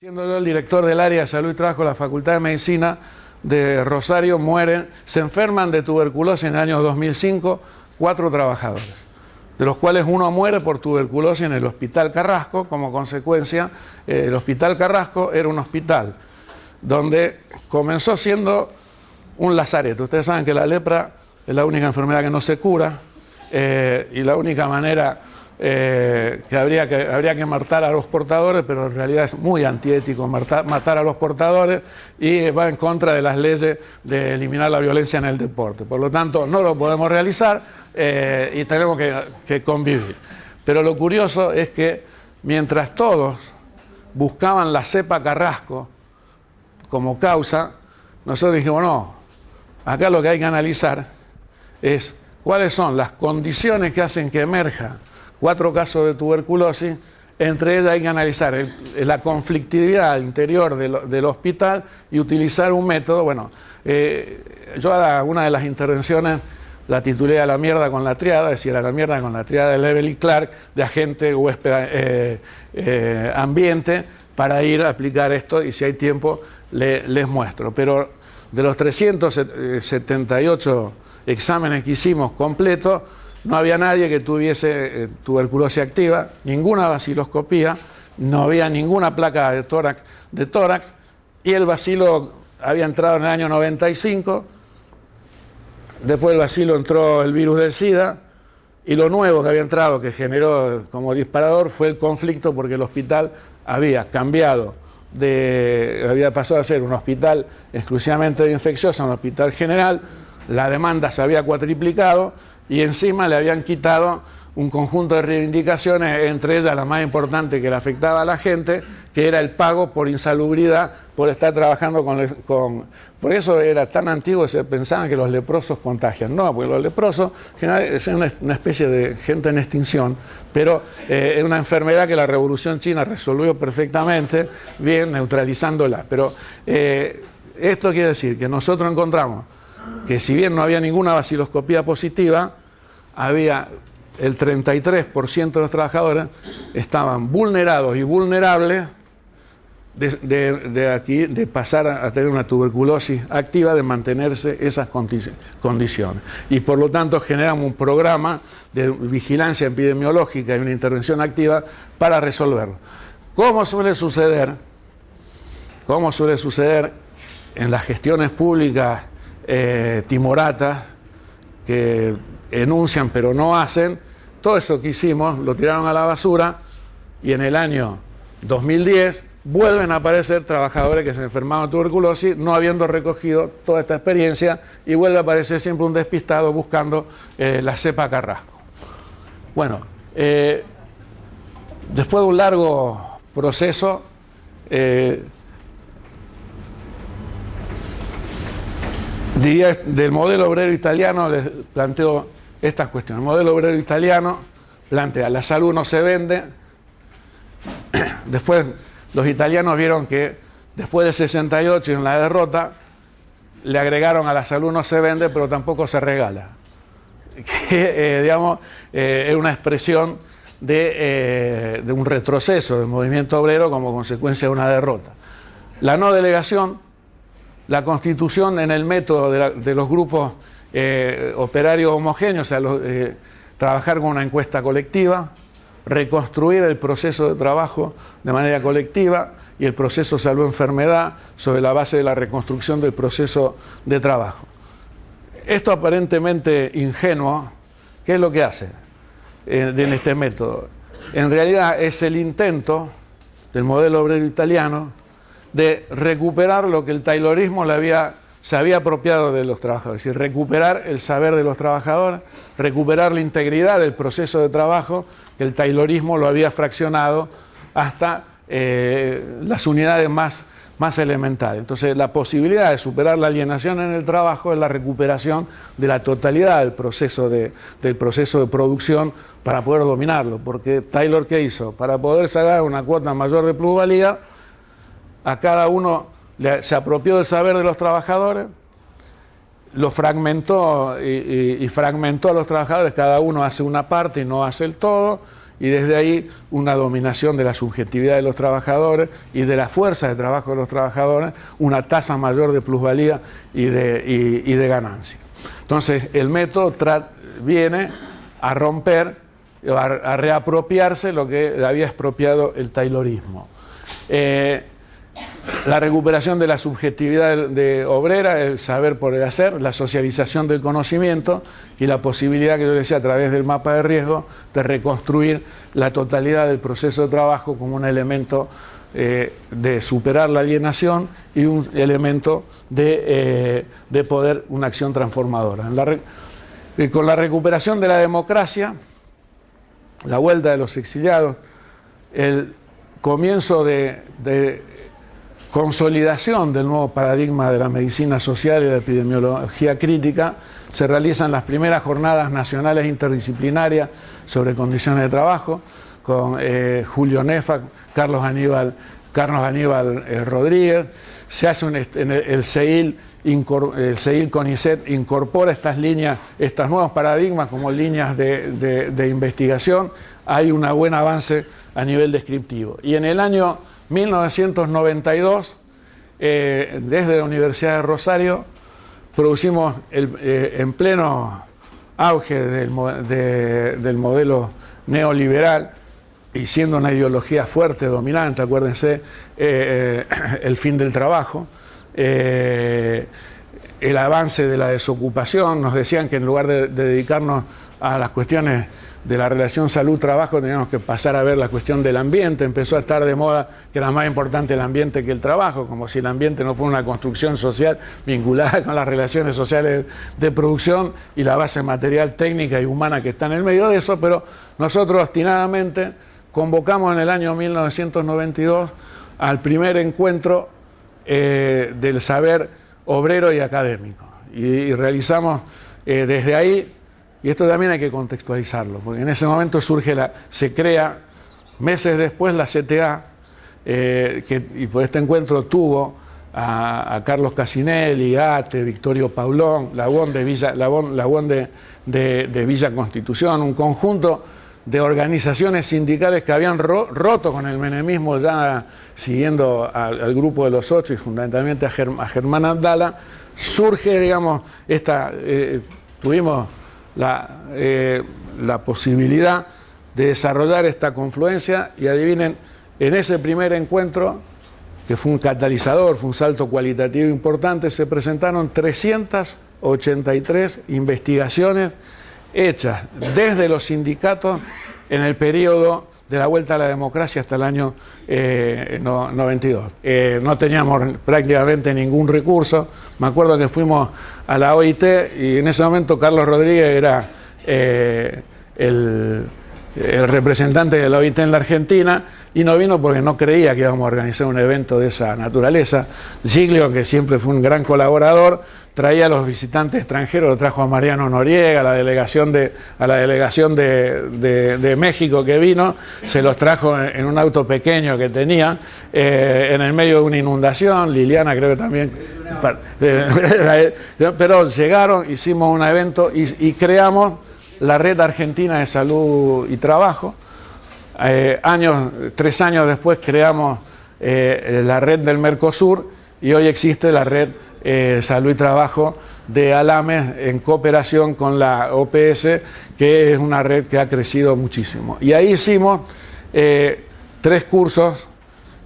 Siendo yo el director del área de salud y trabajo de la Facultad de Medicina de Rosario, se enferman de tuberculosis en el año 2005 4 trabajadores, de los cuales uno muere por tuberculosis en el Hospital Carrasco. Como consecuencia, el Hospital Carrasco era un hospital donde comenzó siendo un lazareto. Ustedes saben que la lepra es la única enfermedad que no se cura y la única manera que habría que matar a los portadores, pero en realidad es muy antiético matar a los portadores y va en contra de las leyes de eliminar la violencia en el deporte. Por lo tanto, no lo podemos realizar y tenemos que convivir. Pero lo curioso es que mientras todos buscaban la cepa Carrasco como causa, nosotros dijimos, no, acá lo que hay que analizar es cuáles son las condiciones que hacen que emerja 4 casos de tuberculosis. Entre ellas hay que analizar la conflictividad al interior del hospital y utilizar un método. Bueno, yo a una de las intervenciones la titulé A la mierda con la triada, es decir, a la mierda con la triada de Lebel y Clark, de agente, huésped, ambiente, para ir a aplicar esto, y si hay tiempo les muestro. Pero de los 378 exámenes que hicimos completos, no había nadie que tuviese tuberculosis activa, ninguna baciloscopía, no había ninguna placa de tórax, y el bacilo había entrado en el año 95, después del bacilo entró el virus del SIDA, y lo nuevo que había entrado, que generó como disparador, fue el conflicto, porque el hospital había cambiado, había pasado a ser un hospital exclusivamente de infecciosa a un hospital general, la demanda se había cuatriplicado, y encima le habían quitado un conjunto de reivindicaciones, entre ellas la más importante que le afectaba a la gente, que era el pago por insalubridad, por estar trabajando con... Por eso era tan antiguo, se pensaban que los leprosos contagian. No, porque los leprosos son una especie de gente en extinción, pero es una enfermedad que la Revolución China resolvió perfectamente, bien, neutralizándola. Pero esto quiere decir que nosotros encontramos que, si bien no había ninguna baciloscopía positiva, había el 33% de los trabajadores estaban vulnerados y vulnerables de pasar a tener una tuberculosis activa, de mantenerse esas condiciones. Y por lo tanto generamos un programa de vigilancia epidemiológica y una intervención activa para resolverlo. ¿Cómo suele suceder en las gestiones públicas timoratas, que enuncian pero no hacen? Todo eso que hicimos lo tiraron a la basura, y en el año 2010 vuelven a aparecer trabajadores que se enfermaban de tuberculosis, no habiendo recogido toda esta experiencia, y vuelve a aparecer siempre un despistado buscando la cepa Carrasco. Bueno, después de un largo proceso, del modelo obrero italiano, les planteo estas cuestiones. El modelo obrero italiano plantea: la salud no se vende. Después los italianos vieron que después del 68 y en la derrota le agregaron: a la salud no se vende, pero tampoco se regala. Que digamos, es una expresión de un retroceso del movimiento obrero como consecuencia de una derrota. La no delegación, la constitución en el método de los grupos operarios homogéneos, o sea, trabajar con una encuesta colectiva, reconstruir el proceso de trabajo de manera colectiva y el proceso salud-enfermedad sobre la base de la reconstrucción del proceso de trabajo. Esto aparentemente ingenuo, ¿qué es lo que hace en este método? En realidad es el intento del modelo obrero italiano de recuperar lo que el taylorismo se había apropiado de los trabajadores, es decir, recuperar el saber de los trabajadores, recuperar la integridad del proceso de trabajo, que el taylorismo lo había fraccionado hasta las unidades más elementales. Entonces, la posibilidad de superar la alienación en el trabajo es la recuperación de la totalidad del proceso de producción para poder dominarlo, porque Taylor, ¿qué hizo? Para poder sacar una cuota mayor de plusvalía, a cada uno se apropió del saber de los trabajadores, lo fragmentó y fragmentó a los trabajadores, cada uno hace una parte y no hace el todo, y desde ahí una dominación de la subjetividad de los trabajadores y de la fuerza de trabajo de los trabajadores, una tasa mayor de plusvalía y de ganancia. Entonces el método viene a romper, a reapropiarse lo que había expropiado el taylorismo. La recuperación de la subjetividad obrera, el saber por el hacer, la socialización del conocimiento y la posibilidad, que yo decía, a través del mapa de riesgo, de reconstruir la totalidad del proceso de trabajo como un elemento de superar la alienación y un elemento de poder, una acción transformadora. Con la recuperación de la democracia, la vuelta de los exiliados, el comienzo de consolidación del nuevo paradigma de la medicina social y la epidemiología crítica, se realizan las primeras jornadas nacionales interdisciplinarias sobre condiciones de trabajo, con Julio Nefa, Carlos Aníbal Rodríguez. Se hace el CEIL CONICET incorpora estas líneas, estos nuevos paradigmas como líneas de investigación. Hay un buen avance a nivel descriptivo. Y en el año 1992, desde la Universidad de Rosario, producimos en pleno auge del modelo neoliberal, y siendo una ideología fuerte, dominante, acuérdense, el fin del trabajo, el avance de la desocupación. Nos decían que en lugar de dedicarnos a las cuestiones de la relación salud-trabajo, teníamos que pasar a ver la cuestión del ambiente. Empezó a estar de moda que era más importante el ambiente que el trabajo, como si el ambiente no fuera una construcción social vinculada con las relaciones sociales de producción y la base material, técnica y humana que está en el medio de eso. Pero nosotros obstinadamente convocamos en el año 1992 al primer encuentro del saber obrero y académico. Y realizamos desde ahí. Y esto también hay que contextualizarlo, porque en ese momento se crea, meses después, la CTA, y por este encuentro tuvo a Carlos Casinelli, Ate, Victorio Paulón, la UON de Villa Constitución, un conjunto de organizaciones sindicales que habían roto con el menemismo, ya siguiendo al grupo de los 8 y fundamentalmente a Germán Abdala. Surge, digamos, tuvimos la posibilidad de desarrollar esta confluencia, y adivinen, en ese primer encuentro, que fue un catalizador, fue un salto cualitativo importante, se presentaron 383 investigaciones hechas desde los sindicatos en el periodo de la vuelta a la democracia hasta el año 92. No teníamos prácticamente ningún recurso. Me acuerdo que fuimos a la OIT y en ese momento Carlos Rodríguez era el representante de la OIT en la Argentina, y no vino porque no creía que íbamos a organizar un evento de esa naturaleza. Giglio, que siempre fue un gran colaborador, traía a los visitantes extranjeros, lo trajo a Mariano Noriega, a la delegación de México que vino, se los trajo en un auto pequeño que tenía, en el medio de una inundación. Liliana creo que también, pero llegaron, hicimos un evento y creamos la Red Argentina de Salud y Trabajo. 3 años después creamos la red del Mercosur, y hoy existe la red Salud y Trabajo de Alames en cooperación con la OPS, que es una red que ha crecido muchísimo. Y ahí hicimos 3 cursos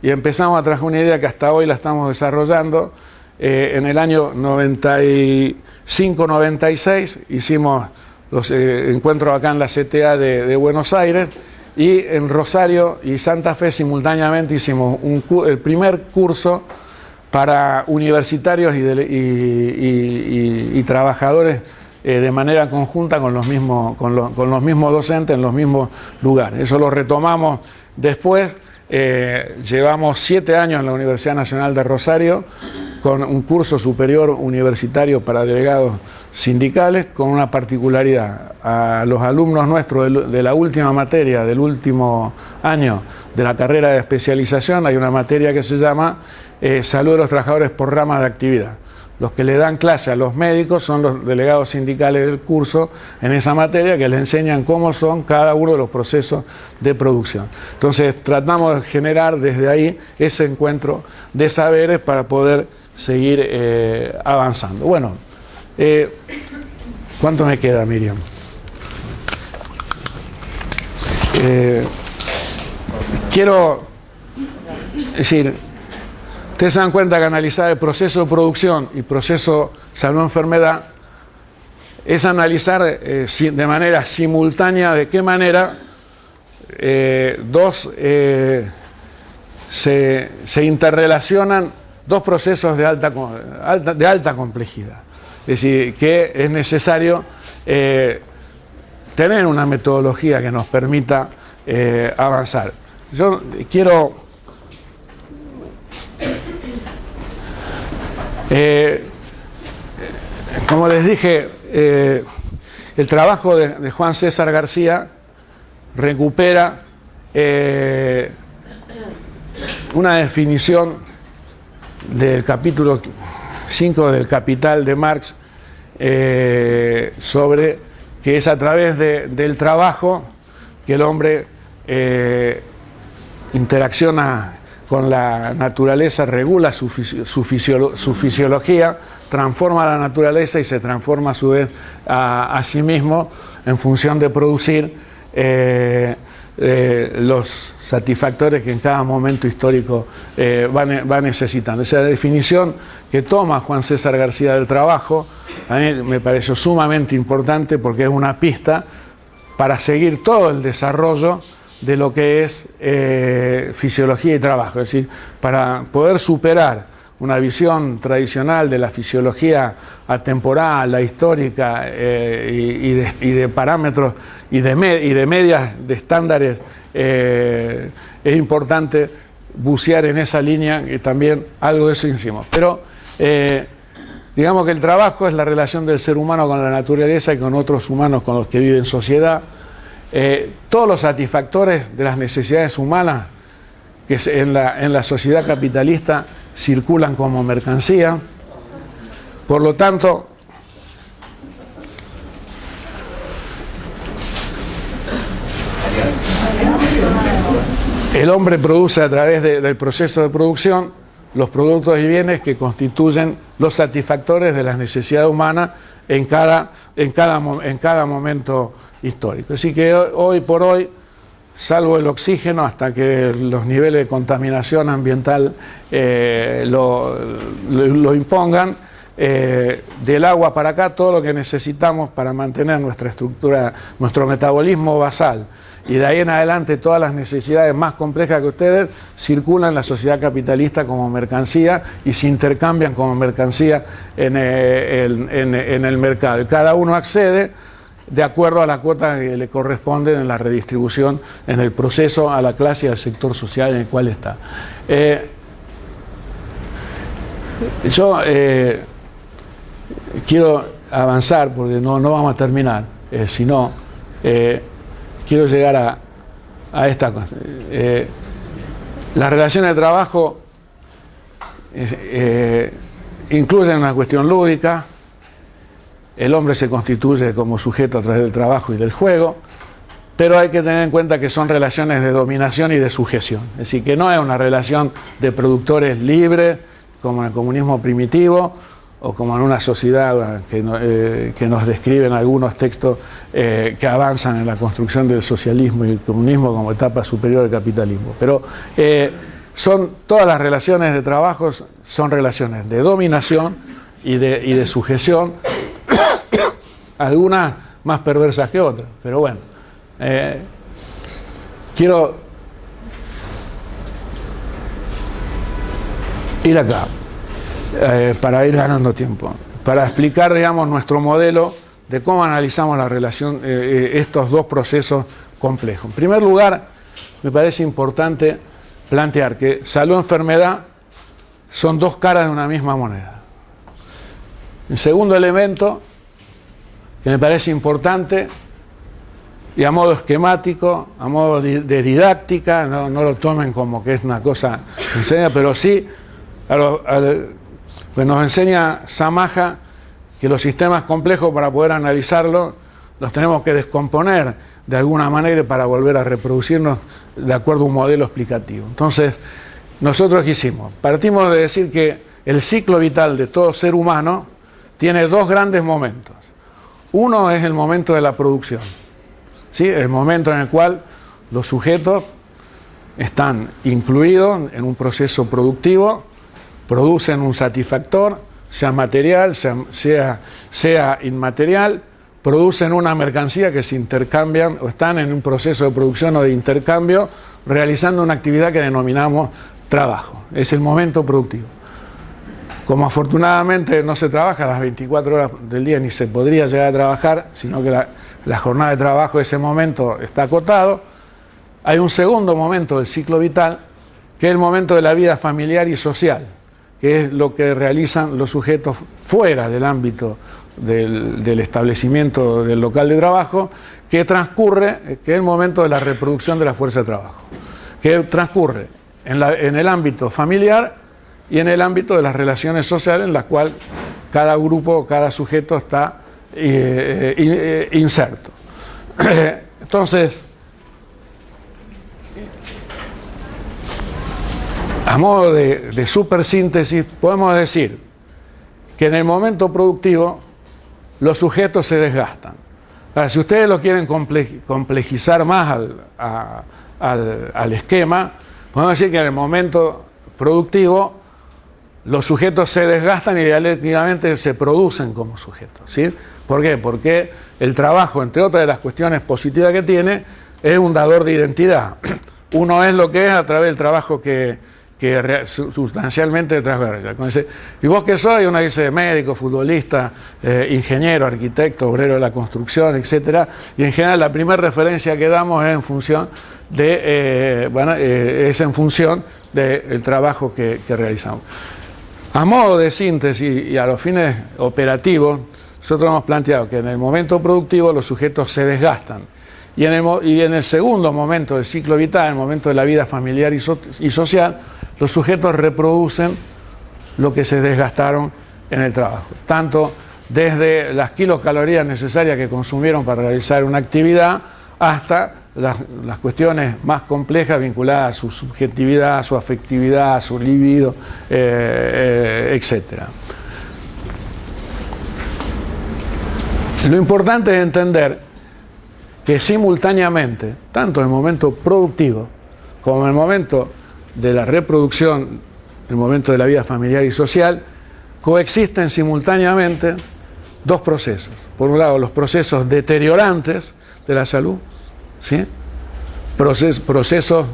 y empezamos a traer una idea que hasta hoy la estamos desarrollando. En el año 95-96 hicimos los encuentros acá en la CTA de Buenos Aires, y en Rosario y Santa Fe simultáneamente hicimos el primer curso para universitarios y trabajadores de manera conjunta con los mismos docentes en los mismos lugares. Eso lo retomamos después. Llevamos 7 años en la Universidad Nacional de Rosario con un curso superior universitario para delegados sindicales, con una particularidad. A los alumnos nuestros de la última materia, del último año de la carrera de especialización, hay una materia que se llama Salud de los Trabajadores por rama de actividad, los que le dan clase a los médicos son los delegados sindicales del curso en esa materia, que les enseñan cómo son cada uno de los procesos de producción. Entonces tratamos de generar desde ahí ese encuentro de saberes para poder seguir avanzando. Bueno, ¿cuánto me queda, Miriam? Quiero decir, ustedes se dan cuenta que analizar el proceso de producción y proceso salud-enfermedad es analizar de manera simultánea de qué manera se interrelacionan dos procesos de alta complejidad. Es decir, que es necesario tener una metodología que nos permita avanzar. Yo quiero como les dije, el trabajo de Juan César García recupera una definición del capítulo 5 del Capital de Marx, sobre que es a través del trabajo que el hombre interacciona con la naturaleza, regula su fisiología, transforma la naturaleza y se transforma a su vez a sí mismo en función de producir los satisfactores que en cada momento histórico va necesitando. Esa definición que toma Juan César García del trabajo a mí me pareció sumamente importante, porque es una pista para seguir todo el desarrollo de lo que es fisiología y trabajo. Es decir, para poder superar una visión tradicional de la fisiología atemporal, la histórica, y de parámetros y de medias de estándares, es importante bucear en esa línea, y también algo de eso hicimos. Pero digamos que el trabajo es la relación del ser humano con la naturaleza y con otros humanos con los que vive en sociedad. Todos los satisfactores de las necesidades humanas que en la sociedad capitalista circulan como mercancía. Por lo tanto, el hombre produce a través del proceso de producción los productos y bienes que constituyen los satisfactores de las necesidades humanas en cada momento histórico. Así que hoy por hoy, salvo el oxígeno, hasta que los niveles de contaminación ambiental lo impongan, del agua para acá, todo lo que necesitamos para mantener nuestra estructura, nuestro metabolismo basal, y de ahí en adelante todas las necesidades más complejas que ustedes, circulan en la sociedad capitalista como mercancía y se intercambian como mercancía en el mercado. Y cada uno accede de acuerdo a la cuota que le corresponde en la redistribución, en el proceso, a la clase y al sector social en el cual está. Yo quiero avanzar, porque no vamos a terminar, sino quiero llegar a esta cosa. Las relaciones de trabajo incluyen una cuestión lúdica. El hombre se constituye como sujeto a través del trabajo y del juego, pero hay que tener en cuenta que son relaciones de dominación y de sujeción. Es decir, que no es una relación de productores libres, como en el comunismo primitivo, o como en una sociedad que nos describen algunos textos que avanzan en la construcción del socialismo y el comunismo como etapa superior del capitalismo. Pero todas las relaciones de trabajo son relaciones de dominación y de sujeción, algunas más perversas que otras, pero bueno. Quiero ir acá, para ir ganando tiempo, para explicar, digamos, nuestro modelo de cómo analizamos la relación, estos dos procesos complejos. En primer lugar, me parece importante plantear que salud-enfermedad son dos caras de una misma moneda. El segundo elemento, que me parece importante, y a modo esquemático, a modo de didáctica, no lo tomen como que es una cosa que enseña, pero sí Pues nos enseña Samaja que los sistemas complejos, para poder analizarlos, los tenemos que descomponer de alguna manera para volver a reproducirnos de acuerdo a un modelo explicativo. Entonces, nosotros ¿qué hicimos? Partimos de decir que el ciclo vital de todo ser humano tiene dos grandes momentos. Uno es el momento de la producción, ¿sí? El momento en el cual los sujetos están incluidos en un proceso productivo, producen un satisfactor, sea material, sea inmaterial, producen una mercancía que se intercambian o están en un proceso de producción o de intercambio, realizando una actividad que denominamos trabajo. Es el momento productivo. Como afortunadamente no se trabaja las 24 horas del día, ni se podría llegar a trabajar, sino que la jornada de trabajo, ese momento está acotado, hay un segundo momento del ciclo vital, que es el momento de la vida familiar y social, que es lo que realizan los sujetos fuera del ámbito del establecimiento del local de trabajo, que transcurre, que es el momento de la reproducción de la fuerza de trabajo, que transcurre en el ámbito familiar y en el ámbito de las relaciones sociales, en las cuales cada grupo, cada sujeto está inserto. Entonces, a modo de supersíntesis, podemos decir que en el momento productivo los sujetos se desgastan. Ahora, si ustedes lo quieren complejizar más al esquema, podemos decir que en el momento productivo los sujetos se desgastan y dialécticamente se producen como sujetos, ¿sí? ¿Por qué? Porque el trabajo, entre otras de las cuestiones positivas que tiene, es un dador de identidad. Uno es lo que es a través del trabajo que sustancialmente transversal. ¿Y vos qué sois? Uno dice médico, futbolista, ingeniero, arquitecto, obrero de la construcción, etcétera. Y en general la primera referencia que damos es en función del trabajo que realizamos. A modo de síntesis y a los fines operativos, nosotros hemos planteado que en el momento productivo los sujetos se desgastan. Y en el segundo momento del ciclo vital, en el momento de la vida familiar y social, los sujetos reproducen lo que se desgastaron en el trabajo. Tanto desde las kilocalorías necesarias que consumieron para realizar una actividad hasta las cuestiones más complejas vinculadas a su subjetividad, a su afectividad, a su libido, etc. Lo importante es entender que simultáneamente, tanto en el momento productivo como en el momento de la reproducción, el momento de la vida familiar y social, coexisten simultáneamente dos procesos. Por un lado, los procesos deteriorantes de la salud, ¿sí? Procesos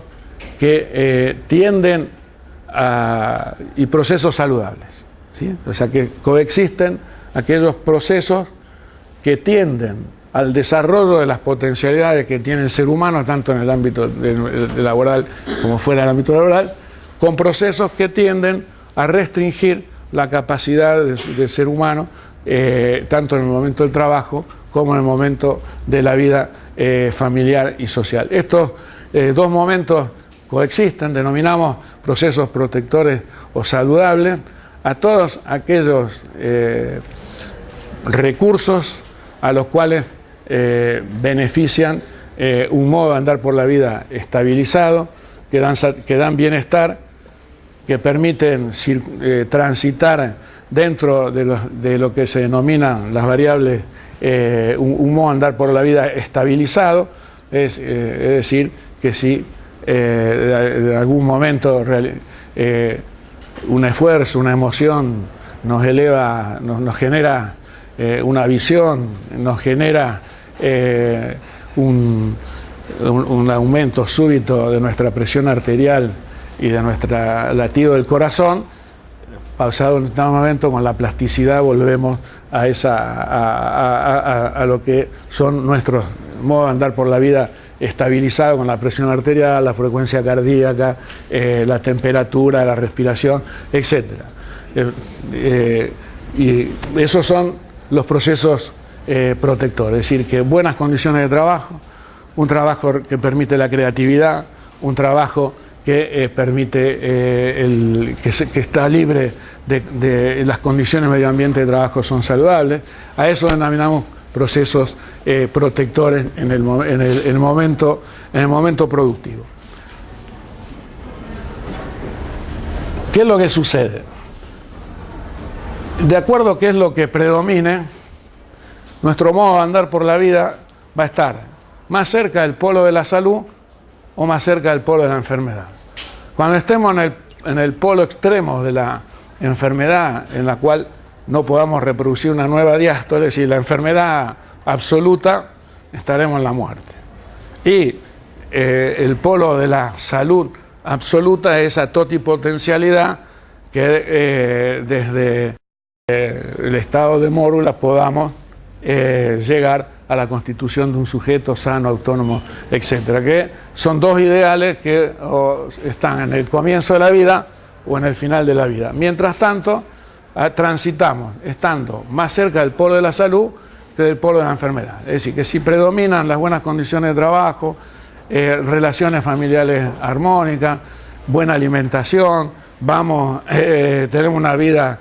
que tienden y procesos saludables, ¿sí? O sea, que coexisten aquellos procesos que tienden al desarrollo de las potencialidades que tiene el ser humano, tanto en el ámbito laboral como fuera del ámbito laboral, con procesos que tienden a restringir la capacidad del ser humano, tanto en el momento del trabajo como en el momento de la vida familiar y social. Estos dos momentos coexisten, denominamos procesos protectores o saludables a todos aquellos recursos a los cuales benefician un modo de andar por la vida estabilizado, que dan bienestar, que permiten transitar dentro de lo que se denominan las variables, un modo de andar por la vida estabilizado, es decir, que si de algún momento un esfuerzo, una emoción nos eleva, nos genera una visión, nos genera un aumento súbito de nuestra presión arterial y de nuestro latido del corazón, pasado un momento con la plasticidad volvemos a lo que son nuestros modos de andar por la vida estabilizado, con la presión arterial, la frecuencia cardíaca, la temperatura, la respiración, etc. Y esos son los procesos protectores, es decir, que buenas condiciones de trabajo, un trabajo que permite la creatividad, un trabajo que permite que está libre de las condiciones de medio ambiente de trabajo son saludables. A eso denominamos procesos protectores en el momento productivo. ¿Qué es lo que sucede? De acuerdo a qué es lo que predomine, nuestro modo de andar por la vida va a estar más cerca del polo de la salud o más cerca del polo de la enfermedad. Cuando estemos en el polo extremo de la enfermedad, en la cual no podamos reproducir una nueva diástole, es decir, la enfermedad absoluta, estaremos en la muerte. Y el polo de la salud absoluta es esa totipotencialidad que desde el estado de mórula podamos llegar a la constitución de un sujeto sano, autónomo, etcétera, que son dos ideales que están en el comienzo de la vida o en el final de la vida. Mientras tanto, transitamos estando más cerca del polo de la salud que del polo de la enfermedad. Es decir, que si predominan las buenas condiciones de trabajo, relaciones familiares armónicas, buena alimentación, tenemos una vida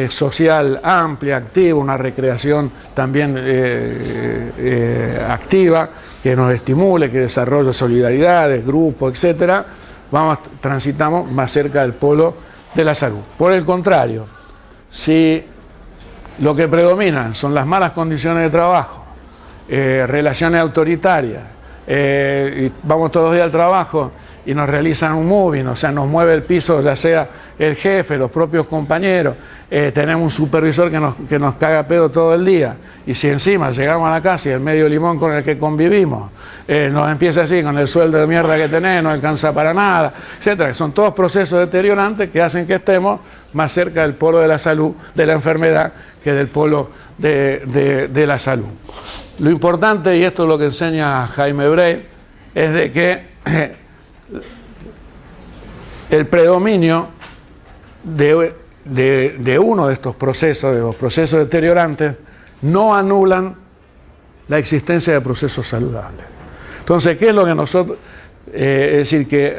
social amplia, activa, una recreación también activa, que nos estimule, que desarrolle solidaridades, grupos, etcétera, transitamos más cerca del polo de la salud. Por el contrario, si lo que predomina son las malas condiciones de trabajo, relaciones autoritarias, y vamos todos los días al trabajo y nos realizan un moving, o sea, nos mueve el piso, ya sea el jefe, los propios compañeros, tenemos un supervisor que nos caga pedo todo el día, y si encima llegamos a la casa y el medio limón con el que convivimos nos empieza así, con el sueldo de mierda que tenemos, no alcanza para nada, etcétera, son todos procesos deteriorantes que hacen que estemos más cerca del polo de la salud, de la enfermedad, que del polo de la salud. Lo importante, y esto es lo que enseña Jaime Brey, es de que el predominio de uno de estos procesos, de los procesos deteriorantes, no anulan la existencia de procesos saludables. Entonces, ¿qué es lo que nosotros... es decir, que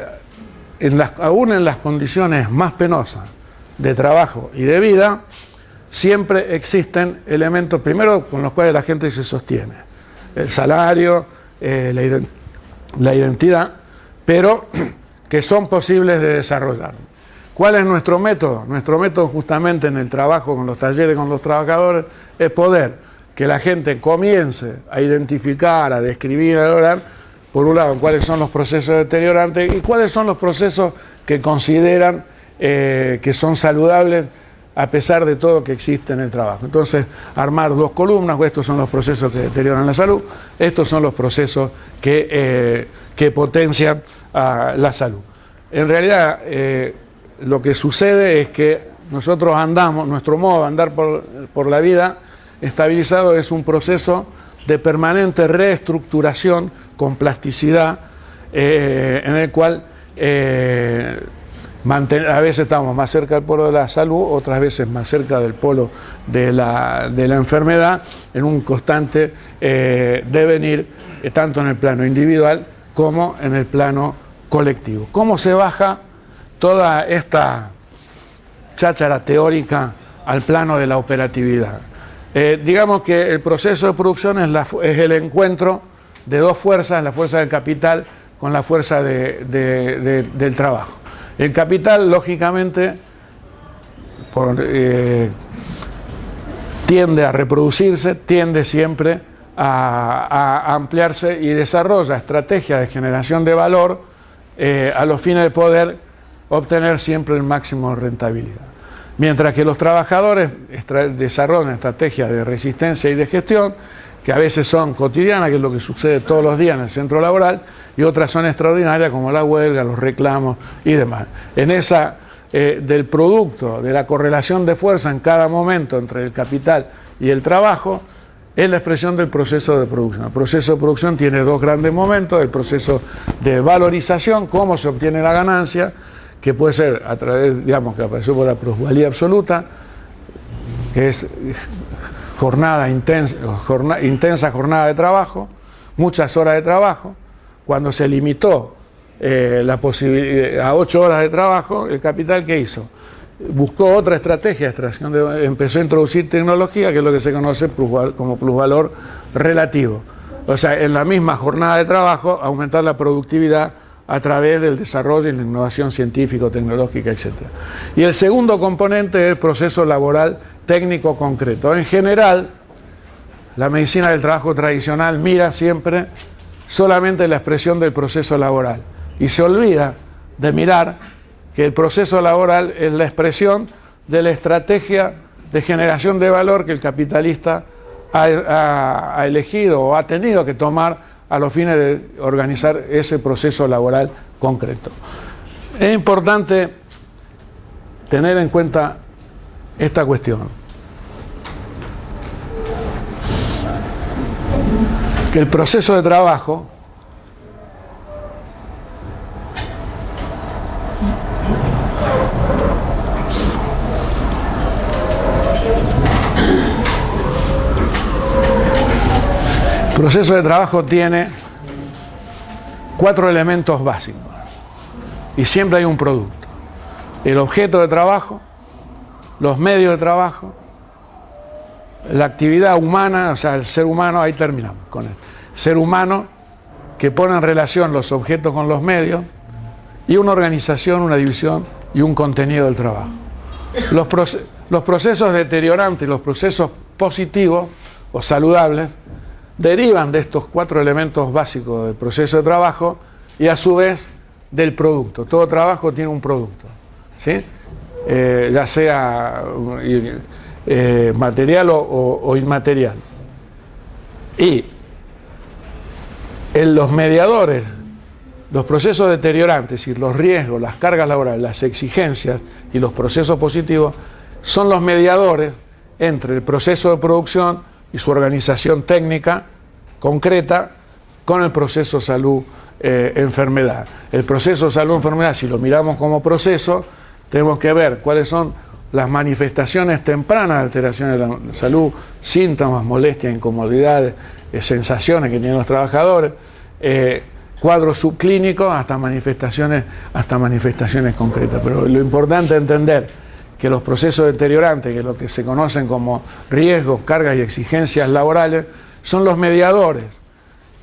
aún en las condiciones más penosas de trabajo y de vida, siempre existen elementos, primero, con los cuales la gente se sostiene. El salario, la identidad, pero que son posibles de desarrollar. ¿Cuál es nuestro método? Nuestro método justamente en el trabajo, con los talleres, con los trabajadores, es poder que la gente comience a identificar, a describir, a lograr, por un lado, cuáles son los procesos deteriorantes y cuáles son los procesos que consideran que son saludables a pesar de todo que existe en el trabajo. Entonces, armar dos columnas, estos son los procesos que deterioran la salud, estos son los procesos que potencian la salud. En realidad, lo que sucede es que nosotros andamos, nuestro modo de andar por la vida estabilizado es un proceso de permanente reestructuración con plasticidad, en el cual a veces estamos más cerca del polo de la salud, otras veces más cerca del polo de la enfermedad, en un constante devenir, tanto en el plano individual como en el plano colectivo. ¿Cómo se baja toda esta cháchara teórica al plano de la operatividad? Digamos que el proceso de producción es el encuentro de dos fuerzas, la fuerza del capital con la fuerza del trabajo. El capital, lógicamente, tiende a reproducirse, tiende siempre a ampliarse y desarrolla estrategias de generación de valor a los fines de poder obtener siempre el máximo de rentabilidad. Mientras que los trabajadores desarrollan estrategias de resistencia y de gestión, que a veces son cotidianas, que es lo que sucede todos los días en el centro laboral, y otras son extraordinarias, como la huelga, los reclamos y demás. En esa del producto, de la correlación de fuerza en cada momento entre el capital y el trabajo, es la expresión del proceso de producción. El proceso de producción tiene dos grandes momentos: el proceso de valorización, cómo se obtiene la ganancia, que puede ser a través, digamos, que apareció por la plusvalía absoluta, que es intensa jornada de trabajo, muchas horas de trabajo. Cuando se limitó la posibilidad a 8 horas de trabajo, el capital, ¿qué hizo? Buscó otra estrategia de extracción, empezó a introducir tecnología, que es lo que se conoce como plusvalor relativo. O sea, en la misma jornada de trabajo, aumentar la productividad a través del desarrollo y la innovación científico, tecnológica, etc. Y el segundo componente es el proceso laboral técnico concreto. En general, la medicina del trabajo tradicional mira siempre solamente la expresión del proceso laboral y se olvida de mirar que el proceso laboral es la expresión de la estrategia de generación de valor que el capitalista ha elegido o ha tenido que tomar a los fines de organizar ese proceso laboral concreto. Es importante tener en cuenta esta cuestión. Que el proceso de trabajo tiene 4 elementos básicos y siempre hay un producto: el objeto de trabajo, los medios de trabajo, la actividad humana, o sea, el ser humano. Ahí terminamos con el ser humano, que pone en relación los objetos con los medios, y una organización, una división y un contenido del trabajo. Los procesos deteriorantes, los procesos positivos o saludables, derivan de estos 4 elementos básicos del proceso de trabajo y a su vez del producto. Todo trabajo tiene un producto, ¿sí? Ya sea material o inmaterial. Y en los mediadores, los procesos deteriorantes y los riesgos, las cargas laborales, las exigencias y los procesos positivos son los mediadores entre el proceso de producción y su organización técnica concreta con el proceso salud-enfermedad. El proceso salud-enfermedad, si lo miramos como proceso, tenemos que ver cuáles son las manifestaciones tempranas de alteraciones de la salud, síntomas, molestias, incomodidades, sensaciones que tienen los trabajadores, cuadros subclínicos hasta manifestaciones concretas. Pero lo importante es entender que los procesos deteriorantes, que es lo que se conocen como riesgos, cargas y exigencias laborales, son los mediadores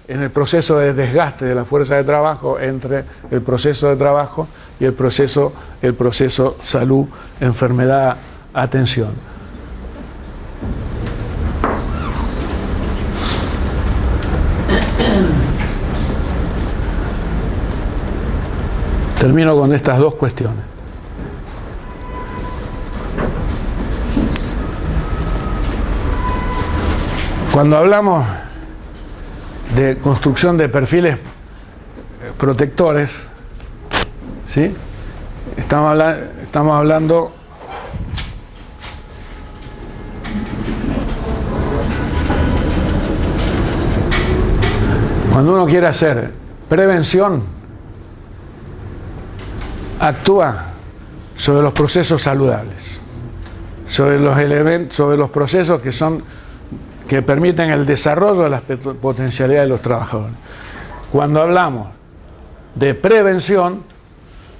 en el proceso de desgaste de la fuerza de trabajo entre el proceso de trabajo y el proceso salud, enfermedad, atención. Termino con estas 2 cuestiones. Cuando hablamos de construcción de perfiles protectores, ¿sí? Estamos hablando cuando uno quiere hacer prevención, actúa sobre los procesos saludables, sobre los elementos, sobre los procesos que permiten el desarrollo de las potencialidades de los trabajadores. Cuando hablamos de prevención,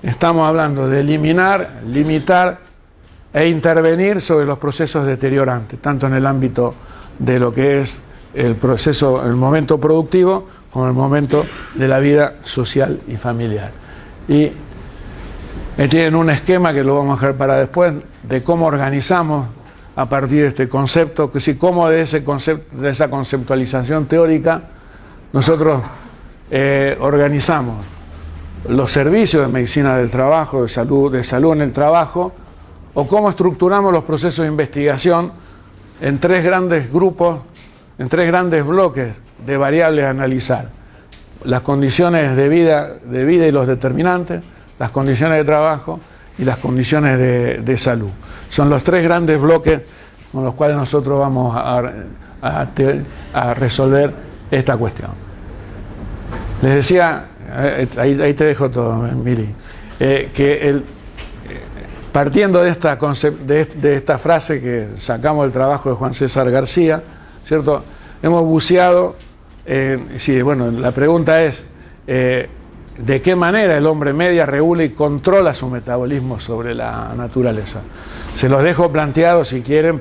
estamos hablando de eliminar, limitar e intervenir sobre los procesos deteriorantes, tanto en el ámbito de lo que es el proceso, el momento productivo, como el momento de la vida social y familiar. Y tienen un esquema que lo vamos a dejar para después, de cómo organizamos a partir de este concepto, que si cómo de esa conceptualización teórica nosotros organizamos los servicios de medicina del trabajo, de salud en el trabajo, o cómo estructuramos los procesos de investigación en 3 grandes grupos, en 3 grandes bloques de variables a analizar: las condiciones de vida y los determinantes, las condiciones de trabajo y las condiciones de salud. Son los 3 grandes bloques con los cuales nosotros vamos a resolver esta cuestión. Les decía, ahí te dejo todo, Mili, que partiendo de esta frase que sacamos del trabajo de Juan César García, ¿cierto? Hemos buceado, sí, bueno, la pregunta es, de qué manera el hombre media regula y controla su metabolismo sobre la naturaleza. Se los dejo planteados si quieren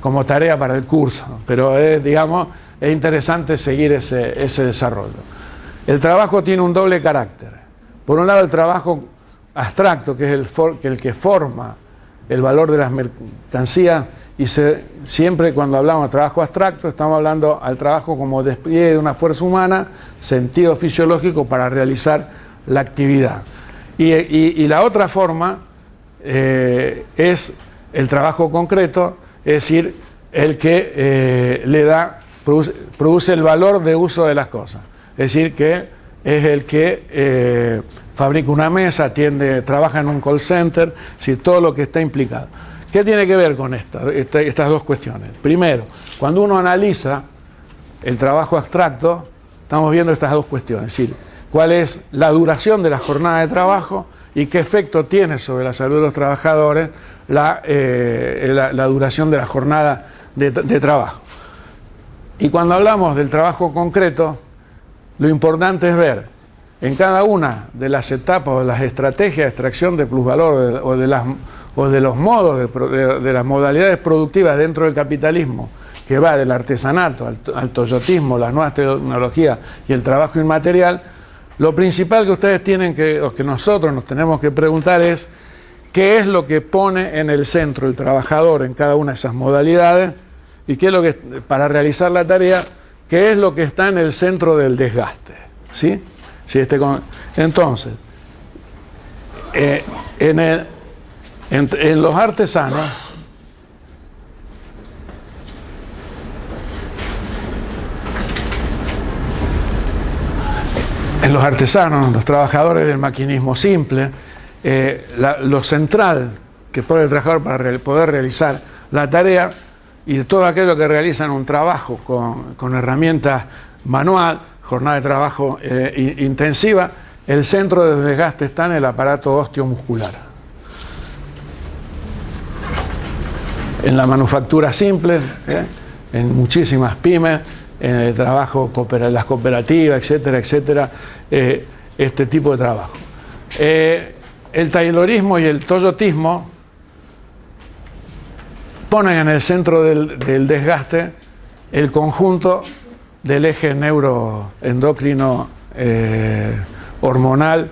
como tarea para el curso, pero digamos, es interesante seguir ese desarrollo. El trabajo tiene un doble carácter. Por un lado, el trabajo abstracto, que es el que forma el valor de las mercancías, y siempre cuando hablamos de trabajo abstracto estamos hablando al trabajo como despliegue de una fuerza humana, sentido fisiológico para realizar la actividad. Y la otra forma es el trabajo concreto, es decir, el que produce el valor de uso de las cosas. Es decir, que es el que fabrica una mesa, trabaja en un call center, todo lo que está implicado. ¿Qué tiene que ver con estas dos cuestiones? Primero, cuando uno analiza el trabajo abstracto, estamos viendo estas dos cuestiones, es decir, cuál es la duración de la jornada de trabajo y qué efecto tiene sobre la salud de los trabajadores la duración de la jornada de trabajo. Y cuando hablamos del trabajo concreto, lo importante es ver en cada una de las etapas o de las estrategias de extracción de plusvalor o de los modos de las modalidades productivas dentro del capitalismo, que va del artesanato al toyotismo, las nuevas tecnologías y el trabajo inmaterial, lo principal que ustedes que nosotros nos tenemos que preguntar es qué es lo que pone en el centro el trabajador en cada una de esas modalidades y qué es lo que, para realizar la tarea, qué es lo que está en el centro del desgaste, ¿sí? Entonces, en los artesanos, los trabajadores del maquinismo simple, lo central que puede el trabajador para poder realizar la tarea y de todo aquello que realizan un trabajo con herramientas manual, jornada de trabajo intensiva, el centro de desgaste está en el aparato osteomuscular. En la manufactura simple, en muchísimas pymes, en el trabajo, las cooperativas, etcétera, etcétera, este tipo de trabajo. El taylorismo y el toyotismo ponen en el centro del desgaste el conjunto del eje neuroendocrino hormonal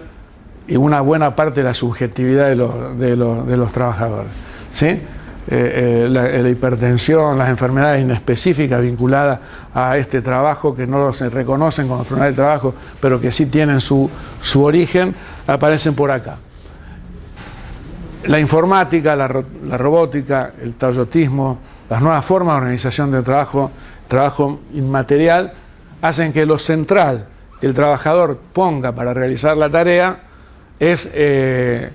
y una buena parte de la subjetividad de los trabajadores, ¿sí? La hipertensión, las enfermedades inespecíficas vinculadas a este trabajo que no se reconocen como enfermedad del trabajo, pero que sí tienen su origen, aparecen por acá. La informática, la robótica, el taoyotismo, las nuevas formas de organización del trabajo inmaterial, hacen que lo central que el trabajador ponga para realizar la tarea es el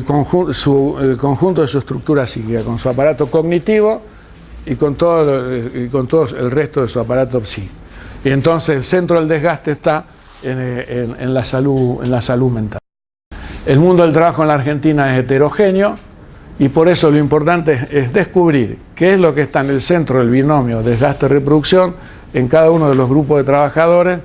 conjunto de su estructura psíquica, con su aparato cognitivo y con todo el resto de su aparato psíquico. Y entonces el centro del desgaste está en la salud mental. El mundo del trabajo en la Argentina es heterogéneo y por eso lo importante es descubrir qué es lo que está en el centro del binomio desgaste-reproducción en cada uno de los grupos de trabajadores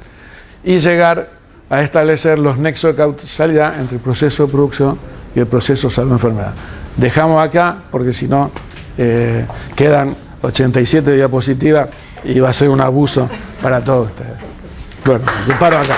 y llegar a establecer los nexos de causalidad entre el proceso de producción y el proceso de salud-enfermedad. Dejamos acá porque si no quedan 87 diapositivas y va a ser un abuso para todos ustedes. Bueno, yo paro acá.